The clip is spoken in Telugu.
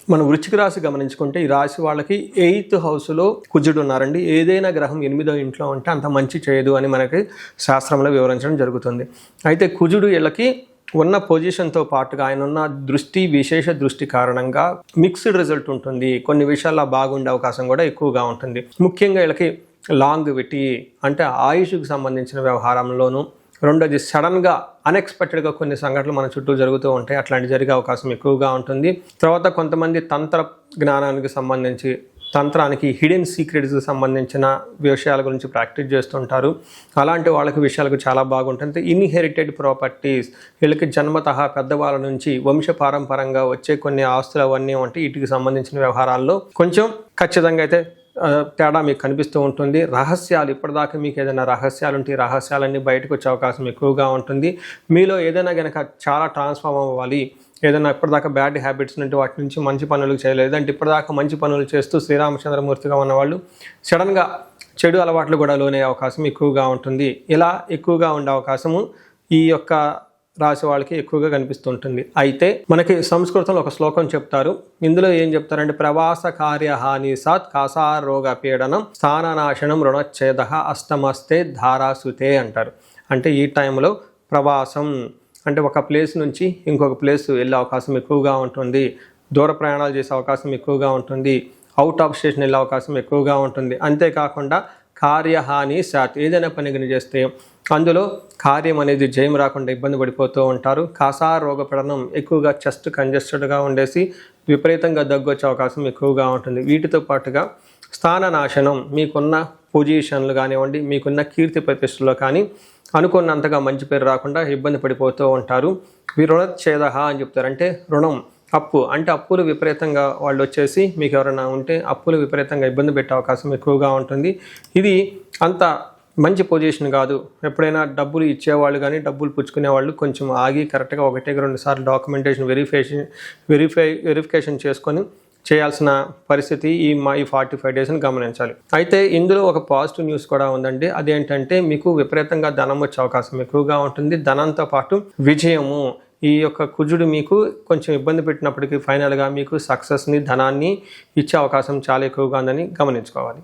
మనం వృశ్చిక రాశి గమనించుకుంటే ఈ రాశి వాళ్ళకి 8th హౌస్లో కుజుడు ఉన్నారండి. ఏదైనా గ్రహం 8వ ఇంట్లో ఉంటే అంత మంచి చేయదు అని మనకి శాస్త్రంలో వివరించడం జరుగుతుంది. అయితే కుజుడు వీళ్ళకి ఉన్న పొజిషన్తో పాటుగా ఆయన ఉన్న దృష్టి, విశేష దృష్టి కారణంగా మిక్స్డ్ రిజల్ట్ ఉంటుంది. కొన్ని విషయాల్లో బాగుండే అవకాశం కూడా ఎక్కువగా ఉంటుంది. ముఖ్యంగా వీళ్ళకి లాంగివిటీ అంటే ఆయుష్కి సంబంధించిన వ్యవహారంలోనూ, రెండోది సడన్గా అన్ఎక్స్పెక్టెడ్గా కొన్ని సంఘటనలు మన చుట్టూ జరుగుతూ ఉంటాయి. అట్లాంటి జరిగే అవకాశం ఎక్కువగా ఉంటుంది. తర్వాత కొంతమంది తంత్ర జ్ఞానానికి సంబంధించి, తంత్రానికి, హిడెన్ సీక్రెట్స్కి సంబంధించిన విషయాల గురించి ప్రాక్టీస్ చేస్తుంటారు. అలాంటి వాళ్ళకి విషయాలకు చాలా బాగుంటుంది. ఇన్హెరిటెడ్ ప్రాపర్టీస్, వీళ్ళకి జన్మతః పెద్దవాళ్ళ నుంచి వంశపారంపరంగా వచ్చే కొన్ని ఆస్తులు అవన్నీ ఉంటాయి. వీటికి సంబంధించిన వ్యవహారాల్లో కొంచెం ఖచ్చితంగా అయితే తేడా మీకు కనిపిస్తూ ఉంటుంది. రహస్యాలు, ఇప్పటిదాకా మీకు ఏదైనా రహస్యాలు ఉంటే రహస్యాలన్నీ బయటకు వచ్చే అవకాశం ఎక్కువగా ఉంటుంది. మీలో ఏదైనా కనుక చాలా ట్రాన్స్ఫార్మ్ అవ్వాలి, ఏదైనా ఇప్పటిదాకా బ్యాడ్ హ్యాబిట్స్ నుండి వాటి నుంచి మంచి పనులు చేయలేదు అంటే ఇప్పటిదాకా మంచి పనులు చేస్తూ శ్రీరామచంద్రమూర్తిగా ఉన్నవాళ్ళు సడన్గా చెడు అలవాట్లు కూడా లోనే అవకాశం ఎక్కువగా ఉంటుంది. ఇలా ఎక్కువగా ఉండే అవకాశము ఈ యొక్క రాశి వాళ్ళకి ఎక్కువగా కనిపిస్తుంటుంది. అయితే మనకి సంస్కృతంలో ఒక శ్లోకం చెప్తారు. ఇందులో ఏం చెప్తారంటే ప్రవాస కార్యహాని సాత్ కాసారోగ పీడనం స్థాననాశనం రుణచ్ఛేద అష్టమస్తే ధారాసుతే అంటారు. అంటే ఈ టైంలో ప్రవాసం అంటే ఒక ప్లేస్ నుంచి ఇంకొక ప్లేస్ వెళ్ళే అవకాశం ఎక్కువగా ఉంటుంది. దూర ప్రయాణాలు చేసే అవకాశం ఎక్కువగా ఉంటుంది. అవుట్ ఆఫ్ స్టేషన్ వెళ్ళే అవకాశం ఎక్కువగా ఉంటుంది. అంతేకాకుండా కార్యహాని సాత్, ఏదైనా పని చేస్తే అందులో కార్యం అనేది జయం రాకుండా ఇబ్బంది పడిపోతూ ఉంటారు. రోగ పీడనం, ఎక్కువగా చెస్ట్ కంజెస్టెడ్గా ఉండేసి విపరీతంగా దగ్గొచ్చే అవకాశం ఎక్కువగా ఉంటుంది. వీటితో పాటుగా స్థాన నాశనం, మీకున్న పొజిషన్లు కానివ్వండి, మీకున్న కీర్తి ప్రతిష్టలో కానీ అనుకున్నంతగా మంచి పేరు రాకుండా ఇబ్బంది పడిపోతూ ఉంటారు. రుణచ్ఛేద అని చెప్తారు. అంటే రుణం, అప్పు అంటే అప్పులు విపరీతంగా వాళ్ళు వచ్చేసి మీకు ఎవరైనా ఉంటే అప్పులు విపరీతంగా ఇబ్బంది పెట్టే అవకాశం ఎక్కువగా ఉంటుంది. ఇది అంత మంచి పొజిషన్ కాదు. ఎప్పుడైనా డబ్బులు ఇచ్చేవాళ్ళు కానీ డబ్బులు పుచ్చుకునేవాళ్ళు కొంచెం ఆగి కరెక్ట్గా 1-2 సార్లు డాక్యుమెంటేషన్ వెరిఫికేషన్ చేసుకొని చేయాల్సిన పరిస్థితి ఈ 45 డేస్ని గమనించాలి. అయితే ఇందులో ఒక పాజిటివ్ న్యూస్ కూడా ఉందండి. అదేంటంటే మీకు విపరీతంగా ధనం వచ్చే అవకాశం ఎక్కువగా ఉంటుంది. ధనంతో పాటు విజయము, ఈ యొక్క కుజుడు మీకు కొంచెం ఇబ్బంది పెట్టినప్పటికీ ఫైనల్గా మీకు సక్సెస్ని, ధనాన్ని ఇచ్చే అవకాశం చాలా ఎక్కువగా ఉందని గమనించుకోవాలి.